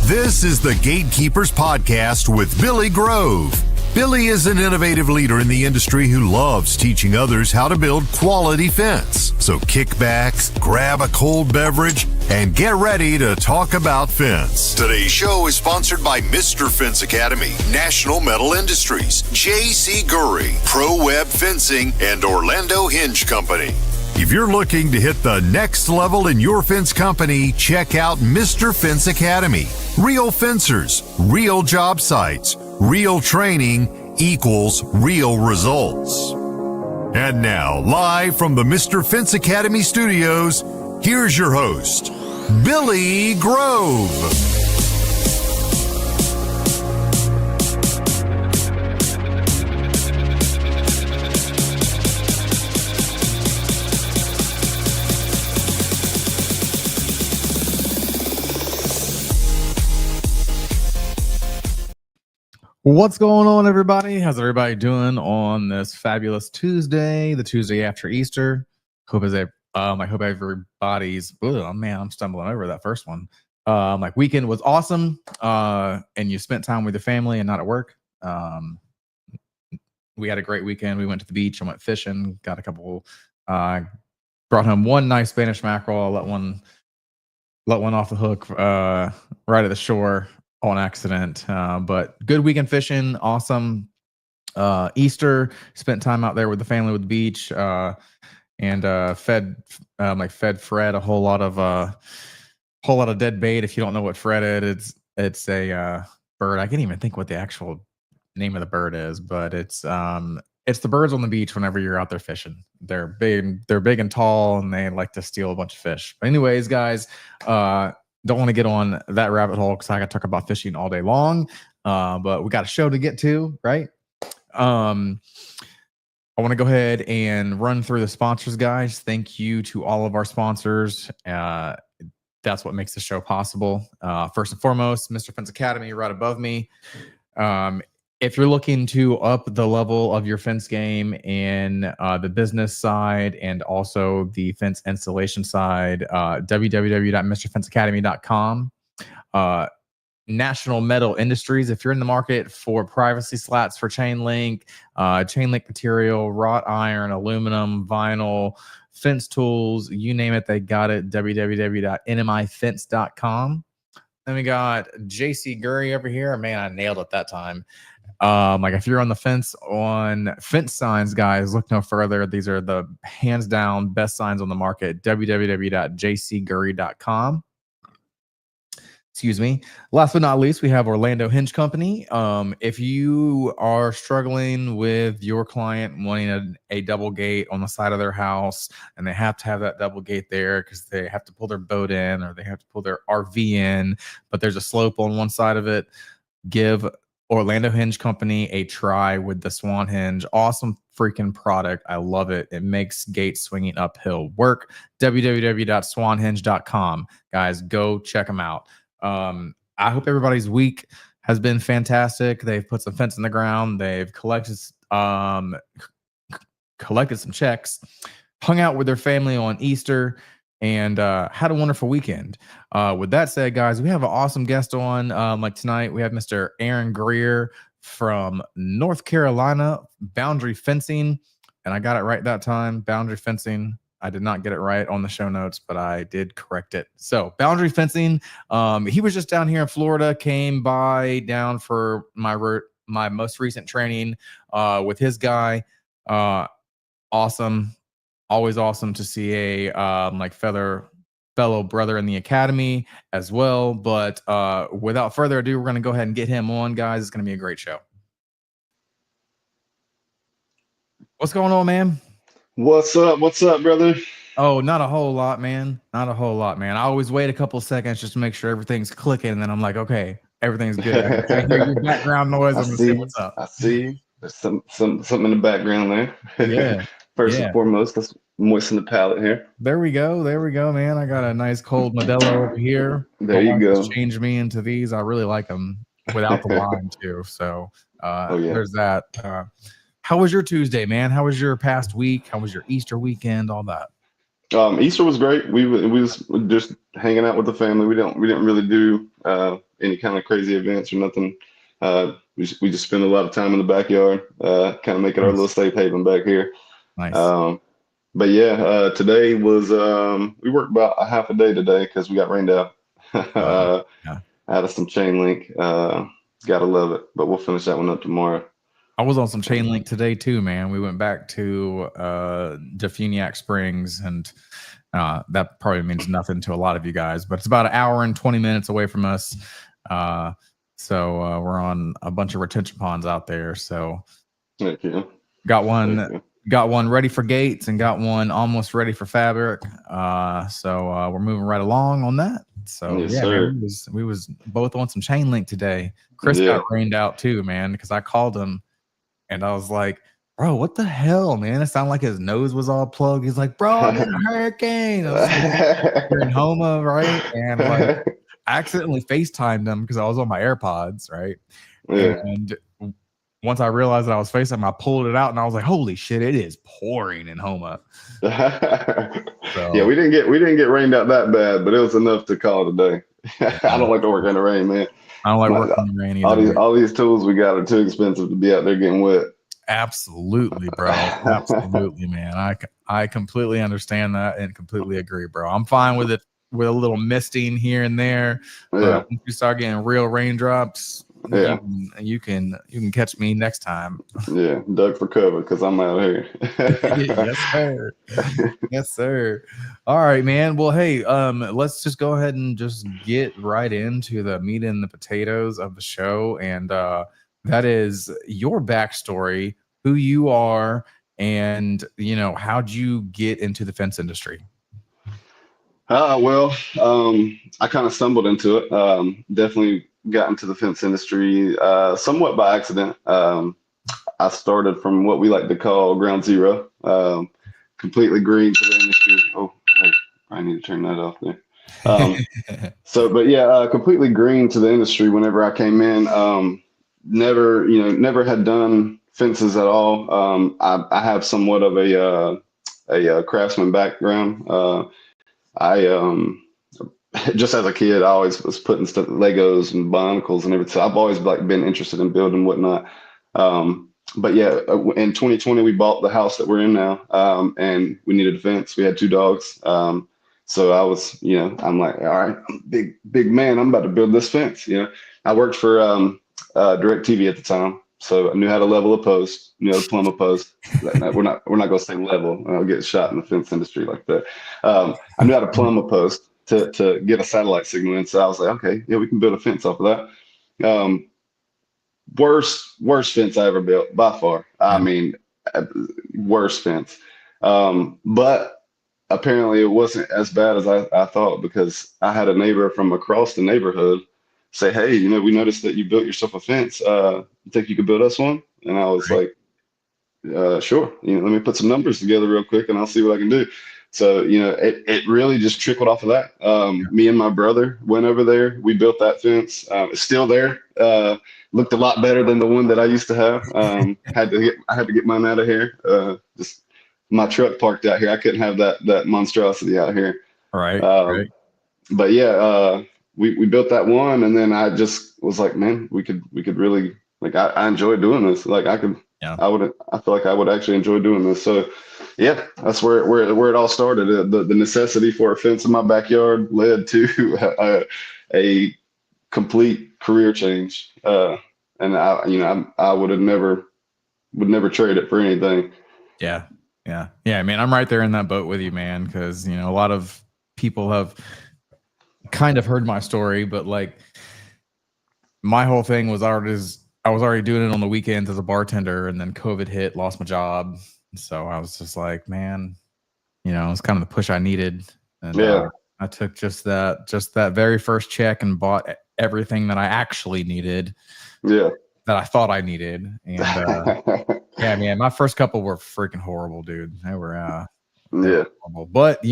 This is the Gatekeepers Podcast with Billy Grove. Billy is an innovative leader in the industry who loves teaching others how to build quality fence. So kick back, grab a cold beverage, and get ready to talk about fence. Today's show is sponsored by Mr. Fence Academy, National Metal Industries, J.C. Gury, Pro Web Fencing, and Orlando Hinge Company. If you're looking to hit the next level in your fence company, check out Mr. Fence Academy. Real fencers, real job sites, real training equals real results. And now, live from the Mr. Fence Academy studios, here's your host, Billy Grove. What's going on, everybody? How's everybody doing on this fabulous Tuesday, the Tuesday after Easter? I hope everybody's. Oh man, I'm stumbling over that first one. Weekend was awesome, and you spent time with your family and not at work. We had a great weekend. We went to the beach and went fishing. Got a couple. Brought home one nice Spanish mackerel. Let one off the hook right at the shore on accident, but good weekend fishing. Awesome. Easter, spent time out there with the family with the beach, and fed Fred a whole lot of dead bait. If you don't know what Fred is, it's a bird. I can't even think what the actual name of the bird is, but it's the birds on the beach whenever you're out there fishing. They're big and tall, and they like to steal a bunch of fish. But anyways, guys, don't want to get on that rabbit hole because I got to talk about fishing all day long. But we got a show to get to, right? I want to go ahead and run through the sponsors, guys. Thank you to all of our sponsors. That's what makes the show possible. First and foremost, Mr. Fence Academy right above me. If you're looking to up the level of your fence game in the business side and also the fence installation side, www.mrfenceacademy.com. National Metal Industries, if you're in the market for privacy slats for chain link material, wrought iron, aluminum, vinyl, fence tools, you name it, they got it. www.nmifence.com. Then we got J.C. Gury over here. Man, I nailed it that time. If you're on the fence on fence signs, guys, look no further. These are the hands down best signs on the market. www.jcgury.com. Excuse me. Last but not least, we have Orlando Hinge Company. If you are struggling with your client wanting a double gate on the side of their house, and they have to have that double gate there because they have to pull their boat in or they have to pull their RV in, but there's a slope on one side of it, give Orlando Hinge Company a try with the Swan Hinge. Awesome freaking product. I love it. It makes gate swinging uphill work. www.swanhinge.com. Guys, go check them out. I hope everybody's week has been fantastic. They've put some fence in the ground. They've collected some checks, hung out with their family on Easter, and had a wonderful weekend. With that said, guys, we have an awesome guest on. Tonight, we have Mr. Aaron Grier from North Carolina, Boundary Fencing. And I got it right that time, Boundary Fencing. I did not get it right on the show notes, but I did correct it. So Boundary Fencing, he was just down here in Florida, came by down for my most recent training with his guy. Awesome. Always awesome to see a fellow brother in the academy as well. But without further ado, we're going to go ahead and get him on, guys. It's going to be a great show. What's going on, man? What's up? What's up, brother? Oh, not a whole lot, man. Not a whole lot, man. I always wait a couple seconds just to make sure everything's clicking, and then I'm like, okay, everything's good. I hear your background noise. I I'm gonna say see. what's up. I see. There's something in the background Yeah, there. First and yeah. foremost, let's moisten the palate here. There we go. There we go, man. I got a nice cold Modelo over here. My There you wife has go. changed me into these. I really like them without the lime too. So Oh yeah. there's that. How was your Tuesday, man? How was your past week? How was your Easter weekend? All that. Easter was great. We was just hanging out with the family. We didn't really do any kind of crazy events or nothing. We just spent a lot of time in the backyard, kind of make it our little Nice. safe haven back here. Nice. Um, but yeah, today was we worked about a half a day today because we got rained out. Yeah. Out of some chain link. Gotta love it. But we'll finish that one up tomorrow. I was on some chain link today too, man. We went back to Defuniak Springs, and that probably means nothing to a lot of you guys, but it's about an hour and 20 minutes away from us. So we're on a bunch of retention ponds out there. So Thank you. got Thank you. one ready for gates and got one almost ready for fabric. So we're moving right along on that. So Yes, yeah, sir. man, we was both on some chain link today. Chris Yeah. got rained out too, man, because I called him and I was like, bro, what the hell, man? It sounded like his nose was all plugged. He's like, bro, I'm in a hurricane. I was like, you're in Homa, right? And like, I accidentally FaceTimed him because I was on my AirPods, right? Yeah. And once I realized that I was FaceTime, I pulled it out and I was like, holy shit, it is pouring in Homa. So, Yeah, we didn't get rained out that bad, but it was enough to call it a day. I don't like to work in the rain, man. I don't like working in the rain either. All these tools we got are too expensive to be out there getting wet. Absolutely, bro. Absolutely, man. I completely understand that and completely agree, bro. I'm fine with it with a little misting here and there, but Yeah. once you start getting real raindrops, Yeah. you can catch me next time. Yeah, duck for cover because I'm out here. Yes, sir. Yes, sir. All right, man. Well, hey, let's just go ahead and just get right into the meat and the potatoes of the show, and that is your backstory, who you are, and how'd you get into the fence industry? Well, I kind of stumbled into it. Definitely got into the fence industry somewhat by accident. I started from what we like to call ground zero, completely green to the industry. Oh, hey, I need to turn that off there. But yeah, completely green to the industry whenever I came in. Never had done fences at all. I have somewhat of a craftsman background. I just as a kid, I always was putting stuff, Legos and Bionicles and everything. So I've always like been interested in building and whatnot. But yeah, in 2020, we bought the house that we're in now, and we needed a fence. We had two dogs. So I was, I'm like, all right, I'm a big man. I'm about to build this fence. I worked for DirecTV at the time. So I knew how to level a post, knew how to plumb a post. We're not gonna say level. I'll get shot in the fence industry like that. I knew how to plumb a post to get a satellite signal in. So I was like, okay, yeah, we can build a fence off of that. Worst fence I ever built by far. I mean, worst fence. But apparently it wasn't as bad as I thought, because I had a neighbor from across the neighborhood say, hey, we noticed that you built yourself a fence. You think you could build us one? And I was like, sure. Let me put some numbers together real quick and I'll see what I can do. So, it really just trickled off of that. Me and my brother went over there. We built that fence. It's still there. Looked a lot better than the one that I used to have. I had to get mine out of here. Just my truck parked out here. I couldn't have that monstrosity out here. Right. Right. But yeah, we built that one, and then I just was like, man, we could really, like, I enjoy doing this. Like I feel like I would actually enjoy doing this. So yeah, that's where it all started. The necessity for a fence in my backyard led to a complete career change. And I would never trade it for anything. Yeah. I mean, I'm right there in that boat with you, man, because a lot of people have kind of heard my story, but like my whole thing was I was already doing it on the weekends as a bartender, and then COVID hit, lost my job, So I was just like, man, it's kind of the push I needed. And I took just that very first check and bought everything that I actually needed. Yeah. That I thought I needed. And yeah, man, my first couple were freaking horrible, dude. They were horrible. But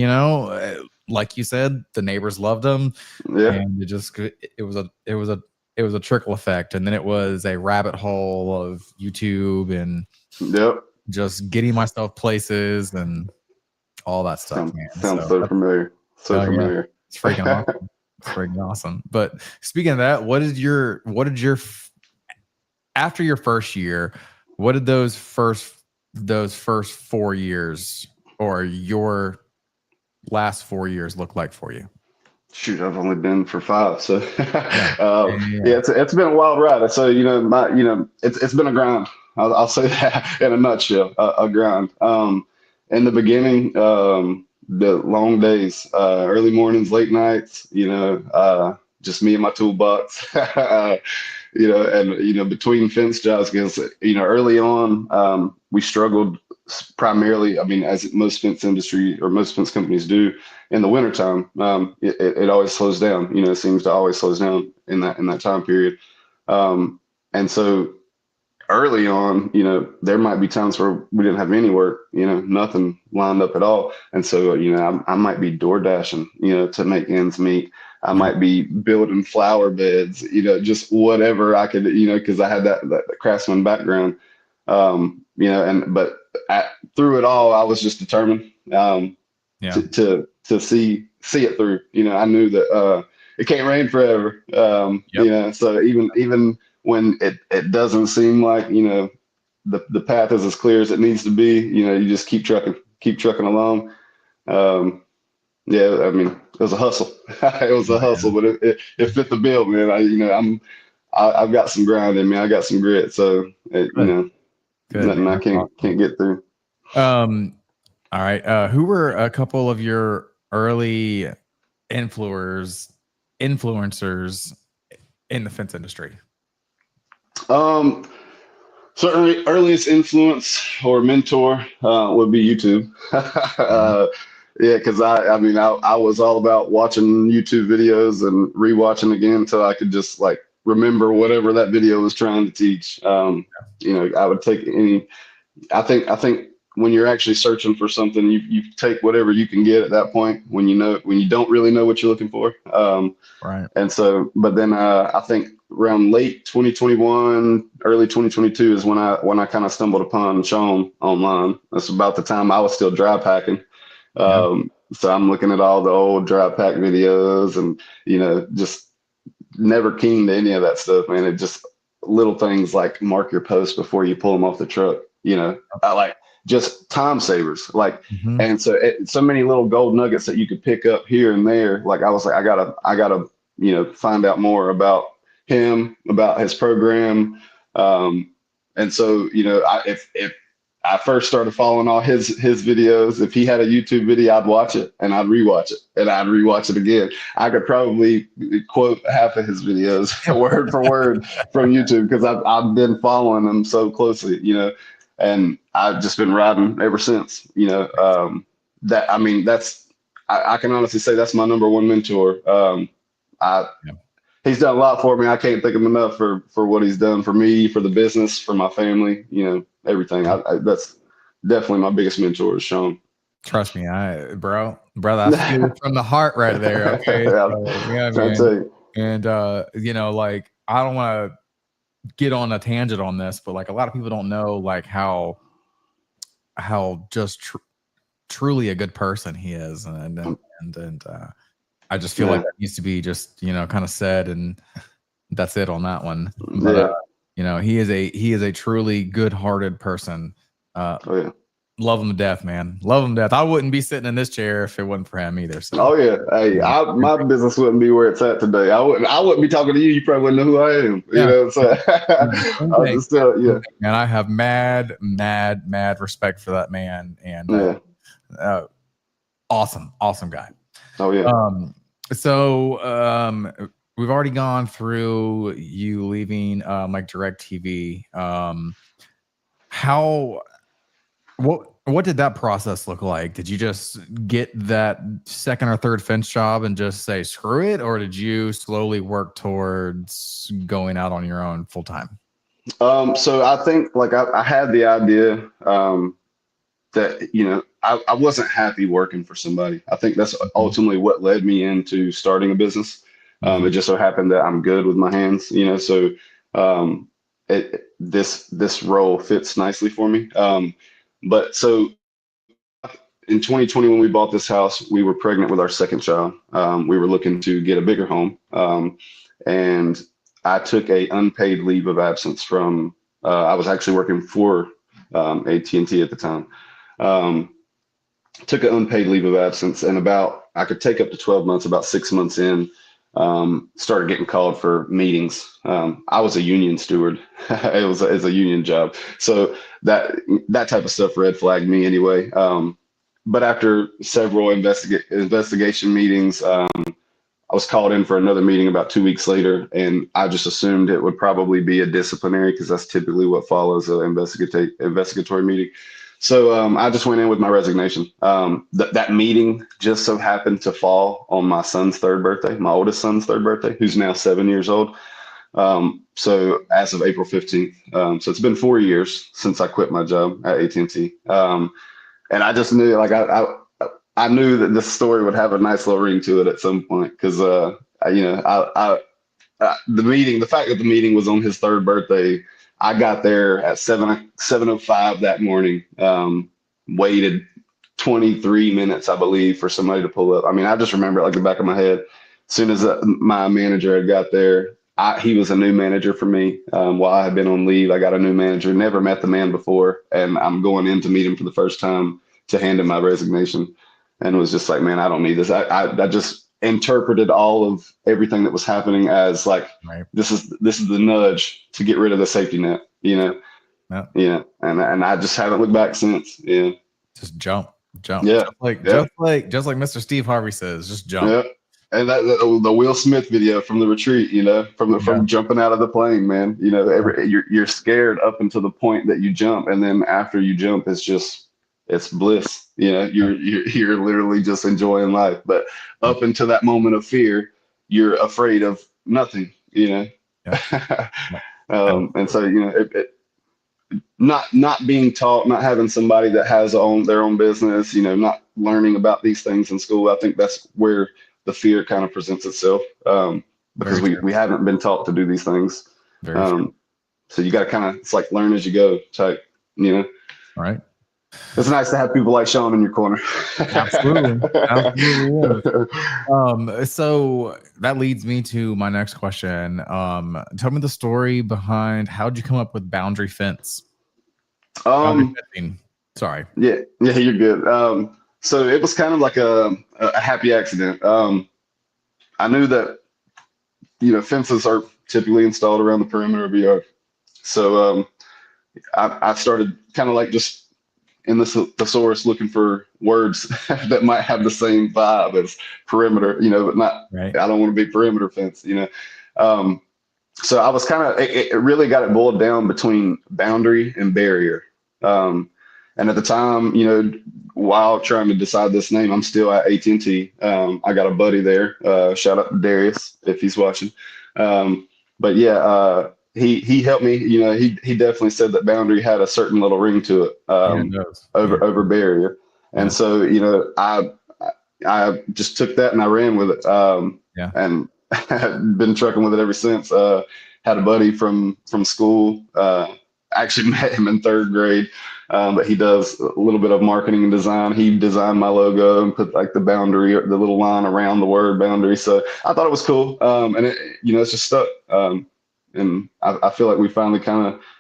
like you said, the neighbors loved them. Yeah. And it was a trickle effect. And then it was a rabbit hole of YouTube and just getting myself places and all that stuff, man. Sounds so familiar. So familiar. Yeah. It's freaking awesome. It's freaking awesome. But speaking of that, what did your after your first year, what did those first 4 years or your last 4 years look like for you? Shoot, I've only been for 5, so it's been a wild ride. So it's been a grind. I'll say that in a nutshell, a grind. In the beginning, the long days, early mornings, late nights, just me and my toolbox, and between fence jobs, because early on, we struggled primarily. I mean, as most fence industry or most fence companies do in the wintertime, it always slows down. It seems to always slows down in that time period. And so early on, there might be times where we didn't have any work, nothing lined up at all. And so, I might be door dashing, to make ends meet. I might be building flower beds, just whatever I could, because I had that craftsman background, but through it all, I was just determined to see it through. I knew that it can't rain forever. So even when it doesn't seem like the path is as clear as it needs to be, you just keep trucking along. I mean, it was a hustle. It was a hustle, but it fit the bill, man. I've got some grind in me. I got some grit, so nothing I can't get through. All right. Who were a couple of your early influencers in the fence industry? Certainly earliest influence or mentor would be YouTube. Because I was all about watching YouTube videos and rewatching again until I could just like remember whatever that video was trying to teach. I would take any. I think when you're actually searching for something, you take whatever you can get at that point when you don't really know what you're looking for. Right. And so, but then I think around late 2021, early 2022 is when I kind of stumbled upon Sean online. That's about the time I was still dry packing. So I'm looking at all the old dry pack videos and, just never keen to any of that stuff, man. It just little things like mark your post before you pull them off the truck, like just time savers, like, and so many little gold nuggets that you could pick up here and there. Like I was like, I gotta, find out more about him, about his program. And so, if I first started following all his videos, if he had a YouTube video, I'd watch it and I'd rewatch it and I'd rewatch it again. I could probably quote half of his videos word for word from YouTube because I've been following him so closely, and I've just been riding ever since, I can honestly say that's my number one mentor. He's done a lot for me. I can't thank him enough for what he's done for me, for the business, for my family, everything. That's definitely my biggest mentor is Sean. Trust me, brother, I feel it from the heart right there. Okay. Man. And like I don't want to get on a tangent on this, but like a lot of people don't know like how just truly a good person he is, and I just feel like that needs to be just kind of said, and that's it on that one. But he is a truly good-hearted person. Love him to death, man. Love him to death. I wouldn't be sitting in this chair if it wasn't for him either. So. Hey, my business wouldn't be where it's at today. I wouldn't be talking to you. You probably wouldn't know who I am. So I just man, I have mad respect for that man, and awesome guy. So we've already gone through you leaving like DirecTV. What did that process look like? Did you just get that second or third fence job and just say screw it, or did you slowly work towards going out on your own full time? So I think like I had the idea that I wasn't happy working for somebody. I think that's ultimately what led me into starting a business. It just so happened that I'm good with my hands, so this role fits nicely for me. But so in 2020, when we bought this house, we were pregnant with our second child. We were looking to get a bigger home, and I took a unpaid leave of absence from. I was actually working for AT&T at the time. Took an unpaid leave of absence, and I could take up to 12 months. About 6 months in, started getting called for meetings. I was a union steward. It's a union job, so that type of stuff red flagged me anyway. But after several investigation meetings, I was called in for another meeting about 2 weeks later, and I just assumed it would probably be a disciplinary because that's typically what follows an investigatory meeting. So I just went in with my resignation. That meeting just so happened to fall on my son's third birthday, my oldest son's third birthday, who's now 7 years old. So as of April 15th, so it's been 4 years since I quit my job at AT&T. And I just knew, like, I knew that this story would have a nice little ring to it at some point because, the fact that the meeting was on his third birthday, I got there at 7:05 that morning, waited 23 minutes, I believe, for somebody to pull up. I mean, I just remember it like the back of my head. As soon as my manager had got there, he was a new manager for me. While I had been on leave, I got a new manager, never met the man before, and I'm going in to meet him for the first time to hand him my resignation. And it was just like, man, I don't need this. I just interpreted all of everything that was happening as like, Right. this is the nudge to get rid of the safety net, Yeah. And I just haven't looked back since. Yeah. Just jump. Yeah. Just like Mr. Steve Harvey says, just jump. Yeah. And the Will Smith video from the retreat, from jumping out of the plane, man, you're scared up until the point that you jump. And then after you jump, it's bliss. You're literally just enjoying life. But up until that moment of fear, you're afraid of nothing, Yeah. And so, not being taught, not having somebody that has their own business, not learning about these things in school. I think that's where the fear kind of presents itself, because we haven't been taught to do these things. So you got to it's like learn as you go type, Right. It's nice to have people like Sean in your corner. Absolutely. So that leads me to my next question. Tell me the story behind how'd you come up with boundary fence? Boundary fencing. Sorry. Yeah, you're good. So it was kind of like a happy accident. I knew that, fences are typically installed around the perimeter of a yard. So I started kind of like just in the thesaurus looking for words that might have the same vibe as perimeter, but not, right. I don't want to be perimeter fence, So I was it really got it boiled down between boundary and barrier. And at the time, while trying to decide this name, I'm still at AT&T. I got a buddy there. Shout out to Darius if he's watching. But yeah, he helped me. He definitely said that boundary had a certain little ring to it, It does. over barrier. And so I just took that and I ran with it. And I've been trucking with it ever since. Had a buddy from school. Actually met him in third grade. But he does a little bit of marketing and design. He designed my logo and put like the boundary, the little line around the word boundary. So I thought it was cool. And it's just stuck. And I feel like we finally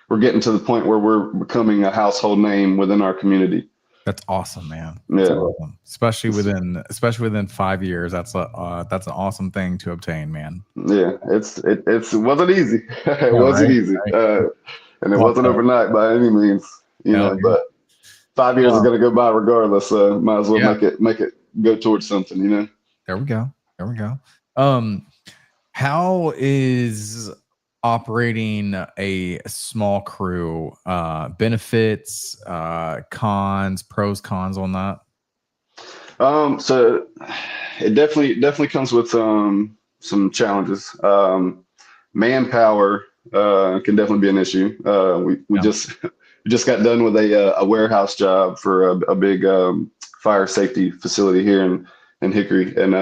we're getting to the point where we're becoming a household name within our community. That's awesome, man. That's awesome. Especially within 5 years. That's an awesome thing to obtain, man. Yeah, it wasn't easy. It wasn't easy. Right. And it wasn't overnight by any means, but 5 years is going to go by regardless. Might as well make it go towards something, There we go. How is operating a small crew, benefits, cons, pros, cons on that? So it definitely comes with some challenges. Manpower can definitely be an issue. We just got done with a warehouse job for a big fire safety facility here in Hickory, and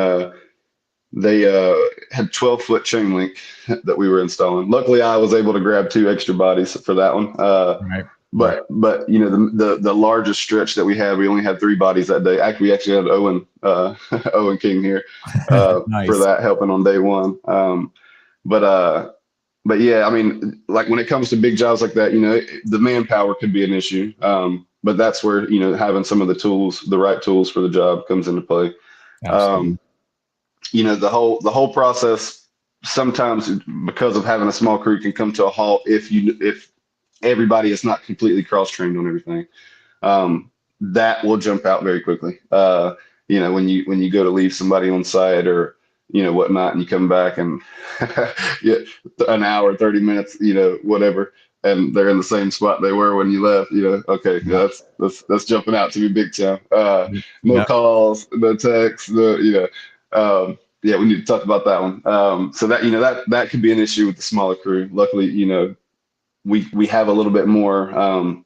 they had 12-foot chain link that we were installing. Luckily, I was able to grab 2 extra bodies for that one. Right. But the largest stretch that we had, we only had 3 bodies that day. Actually, we actually had Owen Owen King here Nice. for that, helping on day one. But yeah, I mean, like when it comes to big jobs like that, the manpower could be an issue. But that's where having some of the tools, the right tools for the job, comes into play. Absolutely. The whole process sometimes, because of having a small crew, can come to a halt if everybody is not completely cross-trained on everything. That will jump out very quickly. When you go to leave somebody on site or whatnot, and you come back and an hour, 30 minutes, whatever, and they're in the same spot they were when you left. Okay, that's jumping out to be big time. No calls, no texts, yeah, we need to talk about that one. So that could be an issue with the smaller crew. Luckily, we have a little bit more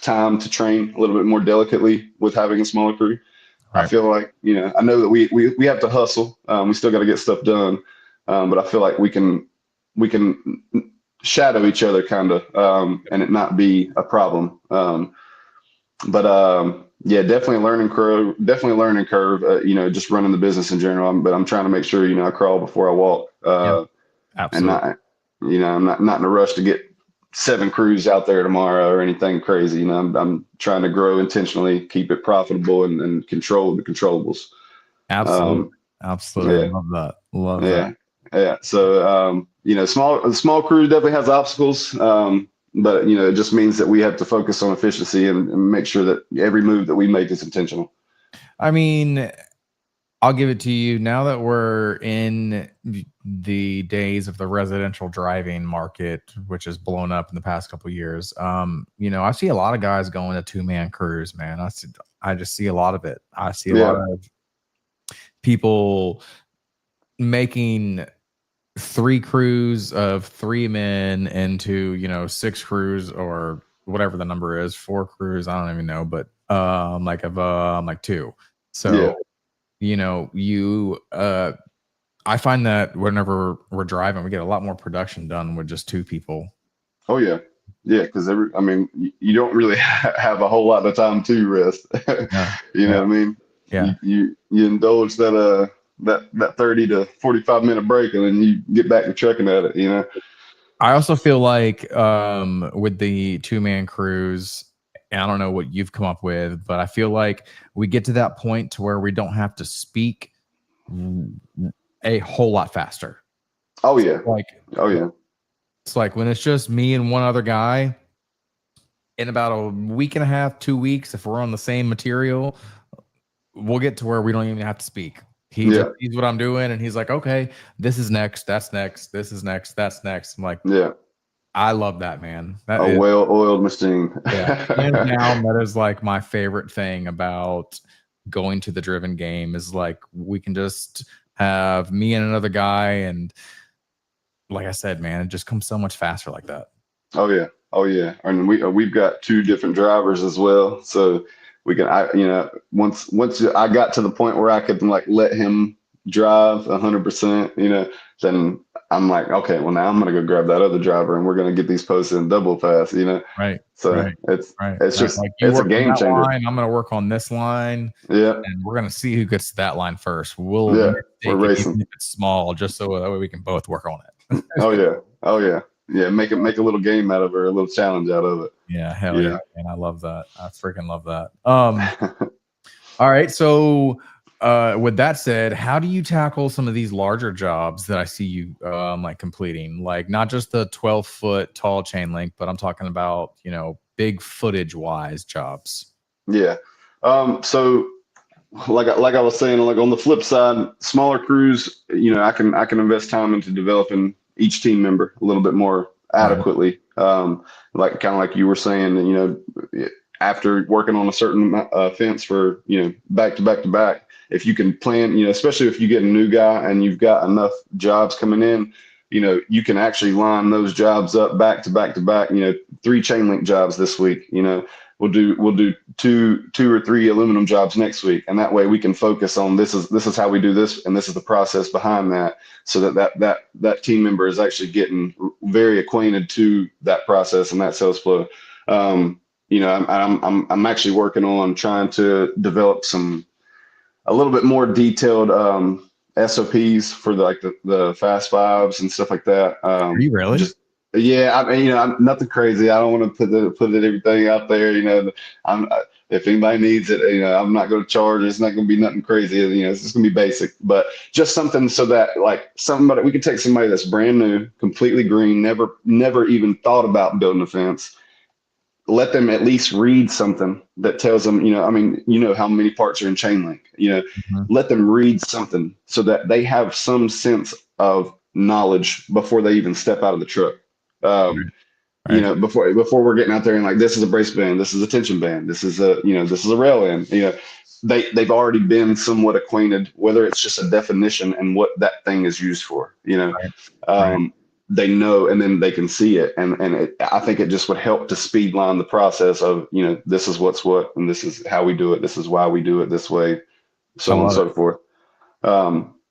time to train a little bit more delicately with having a smaller crew. Right. I feel like, I know that we have to hustle. We still got to get stuff done. But I feel like we can shadow each other kind of, and it not be a problem. Yeah, definitely a learning curve, just running the business in general. But I'm trying to make sure, I crawl before I walk. Absolutely. And I'm not in a rush to get 7 crews out there tomorrow or anything crazy. I'm trying to grow intentionally, keep it profitable, and control the controllables. Absolutely. Absolutely. Yeah. Love that. Yeah. So, small crew definitely has obstacles. But it just means that we have to focus on efficiency and make sure that every move that we make is intentional. I mean, I'll give it to you now that we're in the days of the residential driving market, which has blown up in the past couple of years. I see a lot of guys going to 2-man crews, man. I just see a lot of it. I see a lot of people making 3 crews of 3 men into 6 crews or whatever the number is, 4 crews, I don't even know, but like 2. So I find that whenever we're driving, we get a lot more production done with just 2 people. Oh yeah, because you don't really have a whole lot of time to rest. What I mean? Yeah. You indulge that 30 to 45 minute break, and then you get back to trucking at it. I also feel like with the 2-man crews, and I don't know what you've come up with, but I feel like we get to that point to where we don't have to speak a whole lot faster. Oh yeah. It's like when it's just me and one other guy, in about a week and a half, 2 weeks, if we're on the same material, we'll get to where we don't even have to speak. He just sees what I'm doing, and he's like, okay, this is next, that's next, this is next, that's next. I'm like, I love that, man. That is well-oiled machine. Hands down, that is like my favorite thing about going to the driven game is like we can just have me and another guy, and like I said, man, it just comes so much faster like that. Oh yeah. And we've got 2 different drivers as well, so we can, once I got to the point where I could let him drive 100%, then I'm like, okay, well now I'm gonna go grab that other driver and we're gonna get these posted in double fast, Right. So it's just like it's a game changer. I'm gonna work on this line, and we're gonna see who gets to that line first. We're racing. Even if it's small, just so that way we can both work on it. Oh yeah. Make a little game out of it, or a little challenge out of it. Yeah, hell yeah, man. I love that. I freaking love that. All right, so with that said, how do you tackle some of these larger jobs that I see you completing? Like not just the 12-foot tall chain link, but I'm talking about big footage wise jobs. Yeah. So like I was saying, like on the flip side, smaller crews, I can invest time into developing each team member a little bit more adequately. Like kind of like you were saying, you know, after working on a certain fence for, you know, back to back to back, if you can plan, you know, especially if you get a new guy and you've got enough jobs coming in, you know, you can actually line those jobs up back to back to back, you know, 3 chain link jobs this week, you know, we'll do two or three aluminum jobs next week. And that way we can focus on this is how we do this. And this is the process behind that. So that team member is actually getting very acquainted to that process and that sales flow. You know, I'm actually working on trying to develop a little bit more detailed SOPs for the Fast Fives and stuff like that. Are you really? Yeah, I mean, you know, I'm nothing crazy. I don't want to put everything out there. You know, if anybody needs it, you know, I'm not going to charge. It's not going to be nothing crazy. You know, it's just going to be basic, but just something so that like we could take somebody that's brand new, completely green, never even thought about building a fence. Let them at least read something that tells them, you know, I mean, you know how many parts are in chain link, you know, let them read something so that they have some sense of knowledge before they even step out of the truck. You know, before we're getting out there and like, this is a brace band, this is a tension band, this is a rail end, you know, they've already been somewhat acquainted, whether it's just a definition and what that thing is used for, you know, they know, and then they can see it. And I think it just would help to speed line the process of, you know, this is what's what, and this is how we do it. This is why we do it this way, so on and so forth.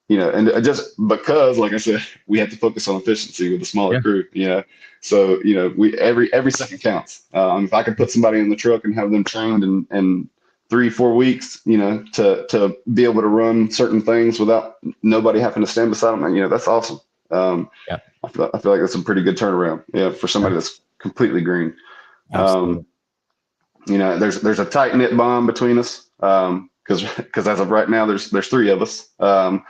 You know, and just because, like I said, we have to focus on efficiency with a smaller crew, you know, so, you know, every second counts. If I could put somebody in the truck and have them trained in 3-4 weeks, you know, to be able to run certain things without nobody having to stand beside them, you know, that's awesome. I feel like that's a pretty good turnaround, yeah, for somebody that's completely green. You know, there's a tight knit bond between us, because as of right now, there's 3 of us. You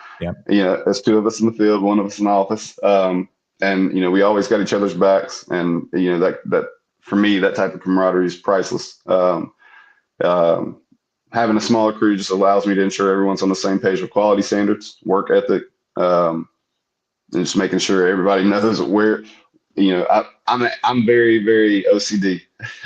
know, there's 2 of us in the field, 1 of us in the office, and you know, we always got each other's backs, and you know, that for me, that type of camaraderie is priceless. Having a smaller crew just allows me to ensure everyone's on the same page with quality standards, work ethic. And just making sure everybody knows where, you know, I'm very, very OCD.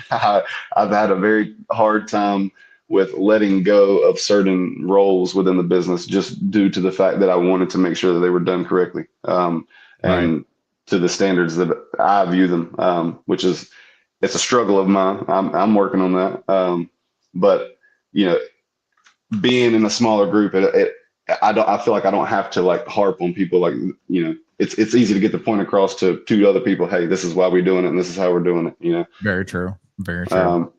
I've had a very hard time with letting go of certain roles within the business just due to the fact that I wanted to make sure that they were done correctly, and to the standards that I view them, which is, it's a struggle of mine. I'm working on that. But you know, being in a smaller group, I feel like I don't have to like harp on people. Like, you know, it's easy to get the point across to 2 other people. Hey, this is why we're doing it, and this is how we're doing it. You know, very true, very true.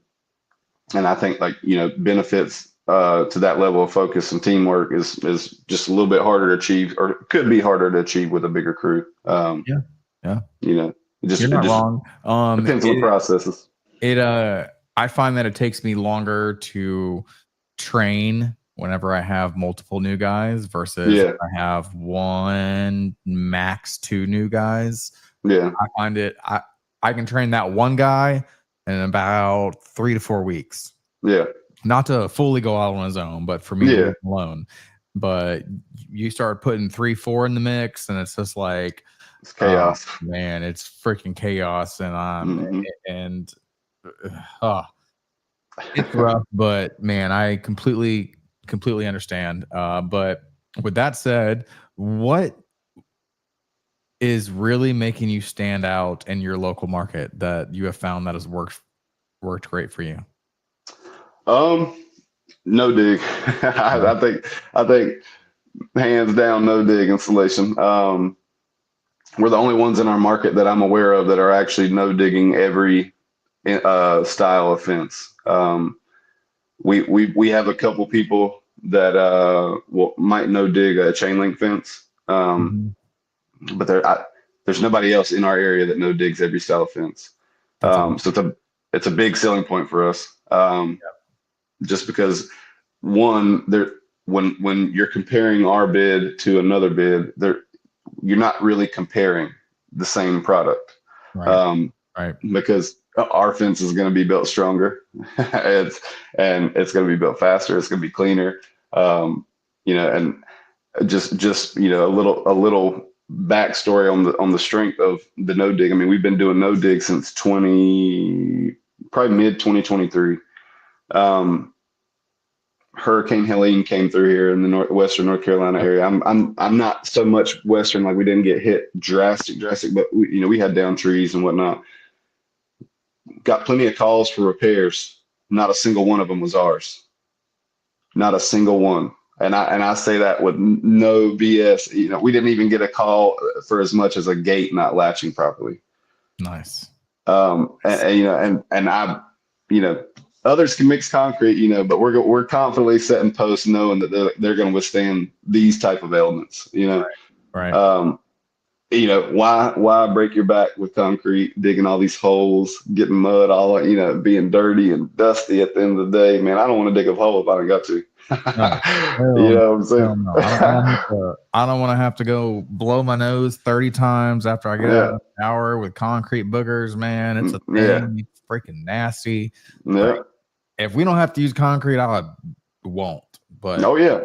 And I think, like, you know, benefits to that level of focus and teamwork is just a little bit harder to achieve, or could be harder to achieve with a bigger crew. You know, you're not wrong. Depends on the processes. I find that it takes me longer to train whenever I have multiple new guys versus if I have 1, max 2 new guys. I find it, I can train that one guy in about 3 to 4 weeks. Not to fully go out on his own, but for me to leave alone. But you start putting 3, 4 in the mix, and it's just like, it's chaos. Man, it's freaking chaos. And it's rough, but man, I completely understand. But with that said, what is really making you stand out in your local market that you have found that has worked great for you? No dig. I think hands down, no dig installation. We're the only ones in our market that I'm aware of that are actually no digging every style of fence. We have a couple people that might no dig a chain link fence, but there's nobody else in our area that no digs every style of fence. So it's a big selling point for us. Just because, one, when you're comparing our bid to another bid, you're not really comparing the same product, because our fence is going to be built stronger, it's going to be built faster. It's going to be cleaner, you know, and just you know, a little backstory on the strength of the no dig. I mean, we've been doing no dig since probably mid 2023. Hurricane Helene came through here in the western North Carolina area. I'm not so much western, like we didn't get hit drastic, but we had down trees and whatnot. Got plenty of calls for repairs. Not a single one of them was ours. Not a single one. And I say that with no BS. We didn't even get a call for as much as a gate not latching properly. Nice. Others can mix concrete, but we're confidently setting posts knowing that they're going to withstand these type of elements. Right. Why break your back with concrete, digging all these holes, getting mud all, being dirty and dusty at the end of the day, man. I don't want to dig a hole if I don't got to. You know what I'm saying? No. I don't want to have to go blow my nose 30 times after I get out of the shower with concrete boogers, man. It's a thing. Yeah. It's freaking nasty. Yeah. Like, if we don't have to use concrete, I won't. But oh yeah,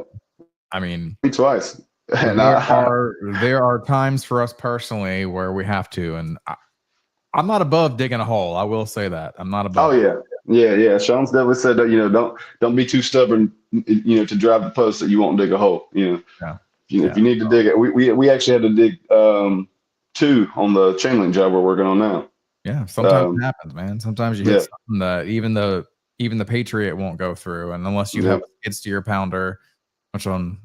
I mean, me twice. And there are times for us personally where we have to, and I'm not above digging a hole. I will say that I'm not above. Oh yeah. Sean's definitely said that. Don't be too stubborn. To drive the post that you won't dig a hole. If you need to dig it, we actually had to dig 2 on the chain link job we're working on now. Yeah, sometimes it happens, man. Sometimes you hit something that even the Patriot won't go through, and unless you have a skid steer pounder, which on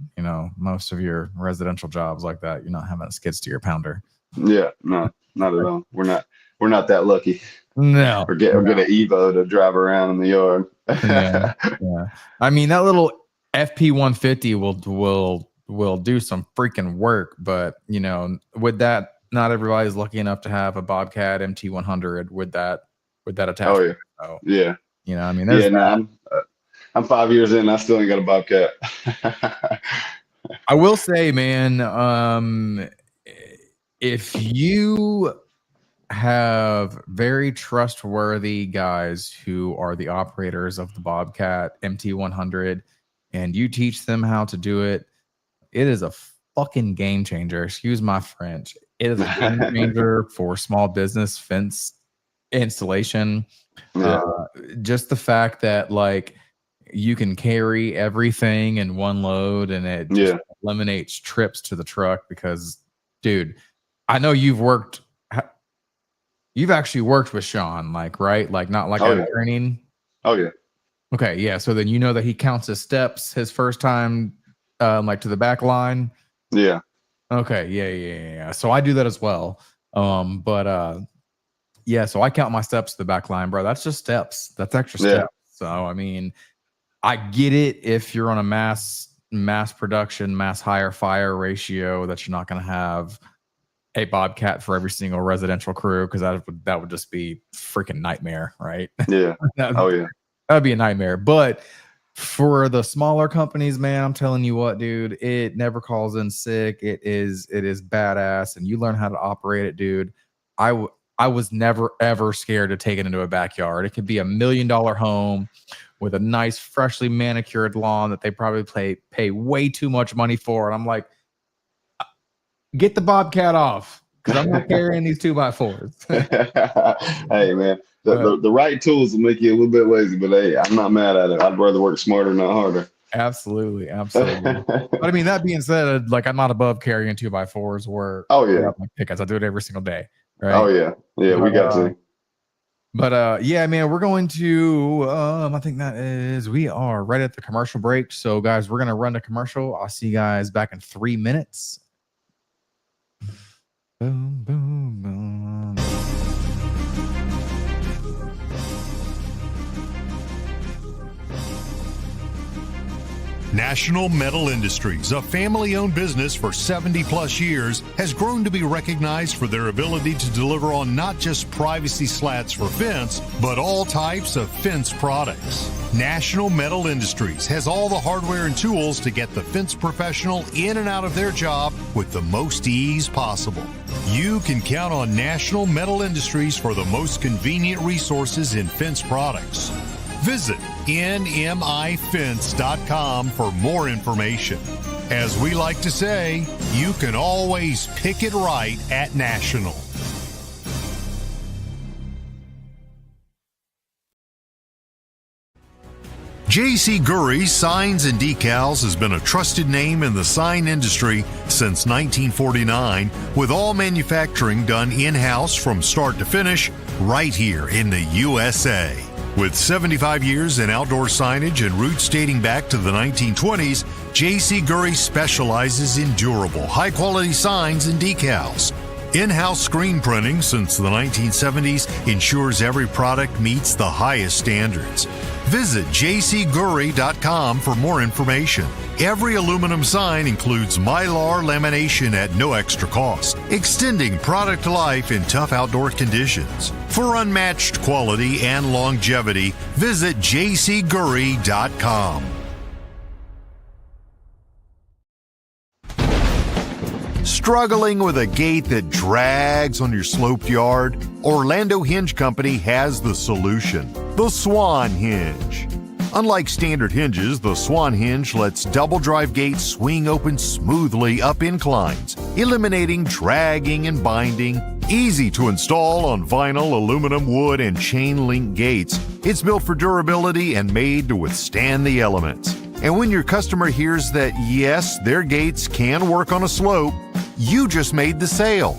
most of your residential jobs like that, you're not having a skid steer pounder. Yeah, no, not at all. We're not that lucky. No, or get an Evo to drive around in the yard. yeah. I mean, that little FP150 will do some freaking work, but with that, not everybody's lucky enough to have a Bobcat MT100 with that attachment. Oh yeah. So, I mean, there's I'm 5 years in. I still ain't got a Bobcat. I will say, man, if you have very trustworthy guys who are the operators of the Bobcat MT100 and you teach them how to do it, it is a fucking game changer. Excuse my French. It is a game changer for small business fence installation. Just the fact that you can carry everything in one load and it just eliminates trips to the truck because, dude, I know you've actually worked with Sean, right? Not at training. Oh yeah. Okay. Yeah. So then that he counts his steps his first time, to the back line. Yeah. Okay. Yeah. So I do that as well. So I count my steps to the back line, bro. That's just steps. That's extra steps. So, I mean, I get it if you're on a mass production, mass hire fire ratio that you're not going to have a Bobcat for every single residential crew because that would just be freaking nightmare, right? Yeah. That would be a nightmare. But for the smaller companies, man, I'm telling you what, dude, it never calls in sick. It is badass, and you learn how to operate it, dude. I was never ever scared to take it into a backyard. It could be $1 million home with a nice, freshly manicured lawn that they probably pay way too much money for, and I'm like, get the Bobcat off because I'm not carrying these 2x4s. Hey, man, the right tools will make you a little bit lazy, but hey, I'm not mad at it. I'd rather work smarter, not harder. Absolutely. But I mean, that being said, I'm not above carrying 2x4s or pickups. I do it every single day. Right? Oh yeah, we got to. But yeah, man, we're going to. I think we are right at the commercial break. So, guys, we're gonna run the commercial. I'll see you guys back in 3 minutes. Boom, boom, boom. National Metal Industries, a family-owned business for 70-plus years, has grown to be recognized for their ability to deliver on not just privacy slats for fence, but all types of fence products. National Metal Industries has all the hardware and tools to get the fence professional in and out of their job with the most ease possible. You can count on National Metal Industries for the most convenient resources in fence products. Visit nmifence.com for more information. As we like to say, you can always pick it right at National. J.C. Gury Signs and Decals has been a trusted name in the sign industry since 1949, with all manufacturing done in-house from start to finish right here in the USA. With 75 years in outdoor signage and roots dating back to the 1920s, J.C. Gury specializes in durable, high-quality signs and decals. In-house screen printing since the 1970s ensures every product meets the highest standards. Visit jcgury.com for more information. Every aluminum sign includes Mylar lamination at no extra cost, extending product life in tough outdoor conditions. For unmatched quality and longevity, visit jcgury.com. Struggling with a gate that drags on your sloped yard? Orlando Hinge Company has the solution, the Swan Hinge. Unlike standard hinges, the Swan Hinge lets double drive gates swing open smoothly up inclines, eliminating dragging and binding. Easy to install on vinyl, aluminum, wood, and chain link gates. It's built for durability and made to withstand the elements. And when your customer hears that, yes, their gates can work on a slope, you just made the sale.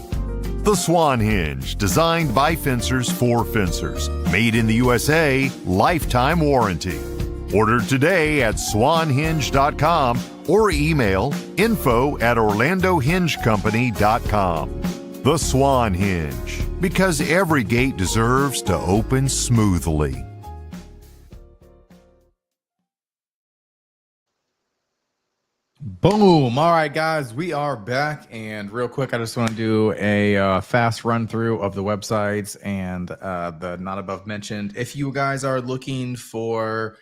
The Swan Hinge, designed by fencers for fencers. Made in the USA, lifetime warranty. Order today at swanhinge.com or email info@orlandohingecompany.com. The Swan Hinge, because every gate deserves to open smoothly. Boom. All right, guys, we are back. And real quick, I just want to do a fast run through of the websites and the not above mentioned. If you guys are looking for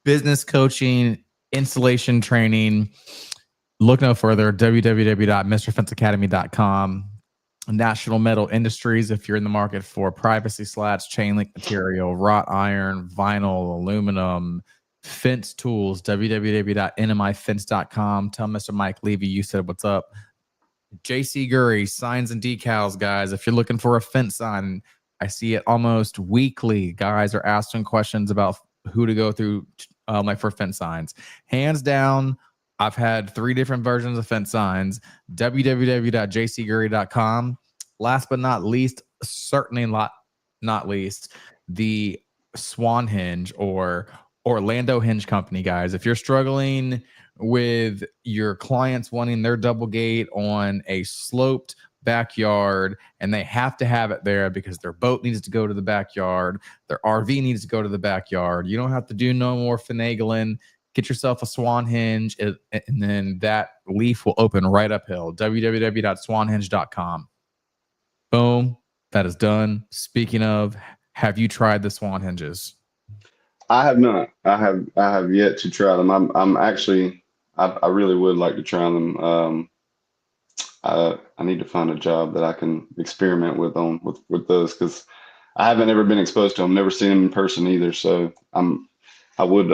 business coaching, installation training, look no further, www.mrfenceacademy.com. National Metal Industries, if you're in the market for privacy slats, chain link material, wrought iron, vinyl, aluminum, fence tools, www.nmifence.com. Tell Mr. Mike Levy you said what's up. J.C. Gury, Signs and Decals, guys. If you're looking for a fence sign, I see it almost weekly. Guys are asking questions about who to go through, like for fence signs. Hands down, I've had 3 different versions of fence signs. www.jcgury.com. Last but not least, certainly not least, the Swan Hinge or Orlando Hinge Company, guys. If you're struggling with your clients wanting their double gate on a sloped backyard and they have to have it there because their boat needs to go to the backyard, their RV needs to go to the backyard, you don't have to do no more finagling. Get yourself a Swan Hinge, and then that leaf will open right uphill. www.swanhinge.com. Boom. That is done. Speaking of, have you tried the Swan Hinges? I have not. I have yet to try them. I'm actually, I really would like to try them. I need to find a job that I can experiment with those, because I haven't ever been exposed to them. Never seen them in person either. So I would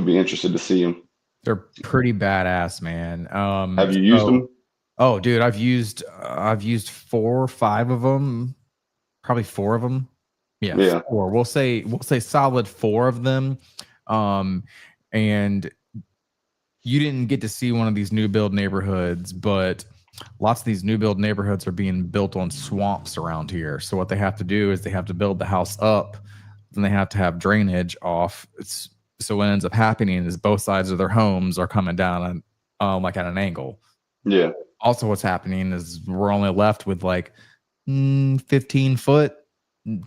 be interested to see them. They're pretty badass, man. Have you used them? Oh, dude, I've used 4 or 5 of them, probably 4 of them. Yeah. 4. We'll say solid 4 of them. And you didn't get to see one of these new build neighborhoods, but lots of these new build neighborhoods are being built on swamps around here. So what they have to do is they have to build the house up, then they have to have drainage off. So what ends up happening is both sides of their homes are coming down on like at an angle. Yeah. Also, what's happening is we're only left with like 15 foot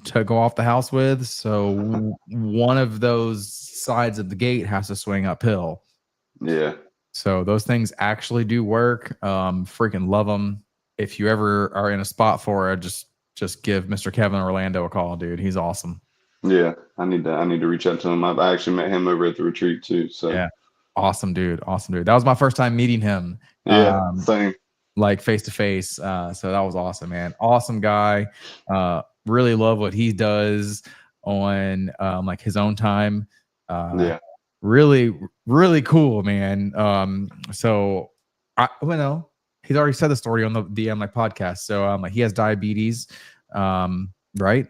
to go off the house with. So one of those sides of the gate has to swing uphill. Yeah. So those things actually do work. Freaking love them. If you ever are in a spot for it, just give Mr. Kevin Orlando a call, dude. He's awesome. Yeah, I need to reach out to him. I actually met him over at the retreat too. So yeah, awesome dude. That was my first time meeting him. Yeah, same. Like face to face. So that was awesome, man. Awesome guy. Really love what he does on like his own time. really, really cool, man. So he's already said the story on the DM podcast. So he has diabetes, right?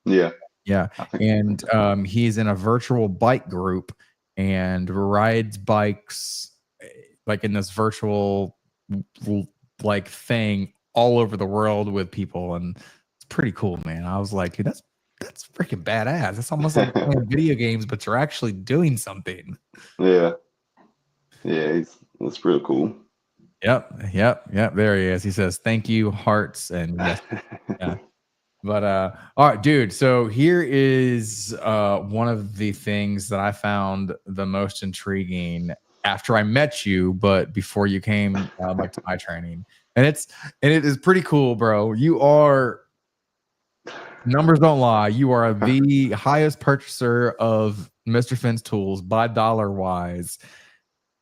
Yeah. Yeah. I think. And he's in a virtual bike group and rides bikes like in this virtual like thing all over the world with people, and it's pretty cool, man. I was like, dude, that's freaking badass. That's almost like playing video games, but you're actually doing something. Yeah. Yeah. That's real cool. Yep. There he is. He says, "Thank you, hearts," and yes, yeah. But all right, dude. So here is one of the things that I found the most intriguing after I met you, but before you came like to my training, and it is pretty cool, bro. You are, numbers don't lie. You are the highest purchaser of Mr. Finn's tools by dollar wise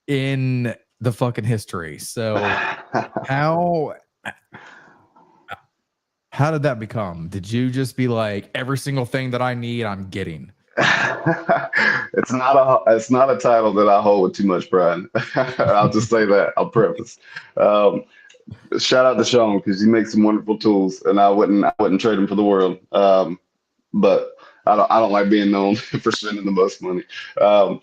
in the fucking history. So how did that become? Did you just be like, every single thing that I need, I'm getting? It's not a title that I hold with too much pride. I'll just say that. I'll preface. Shout out to Sean because he makes some wonderful tools, and I wouldn't trade them for the world. But I don't like being known for spending the most money. But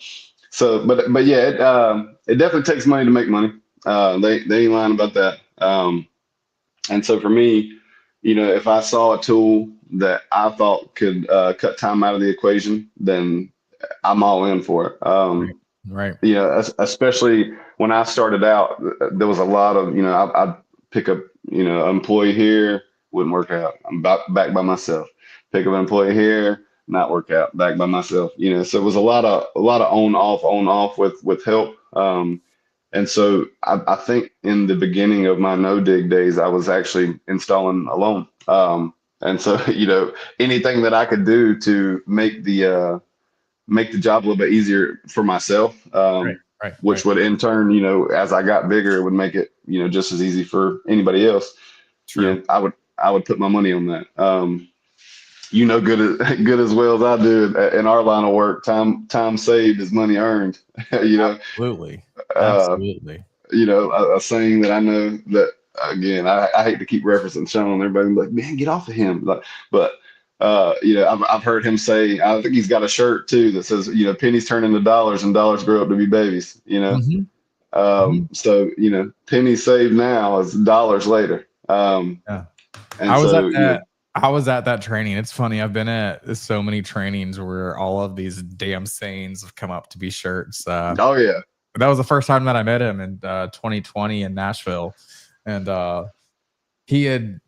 yeah, it definitely takes money to make money. They ain't lying about that. And so for me, if I saw a tool that I thought could cut time out of the equation, then I'm all in for it. Right. Especially when I started out, there was a lot of, I'd pick up, an employee here, wouldn't work out. I'm back by myself. Pick up an employee here, not work out, back by myself. So it was a lot of on off with help. And so I think in the beginning of my no dig days, I was actually installing alone. And so, anything that I could do to make the job a little bit easier for myself, which would in turn, as I got bigger, it would make it, just as easy for anybody else. True. I would put my money on that. Good as well as I do in our line of work, time saved is money earned. Absolutely. A saying that I know that, again, I hate to keep referencing Sean. Everybody like, man, get off of him. But I've heard him say, I think he's got a shirt too that says, pennies turn into dollars and dollars grow up to be babies. So pennies saved now is dollars later. Yeah. I was at that training. It's funny. I've been at so many trainings where all of these damn sayings have come up to be shirts. Oh yeah. That was the first time that I met him in 2020 in Nashville. And he had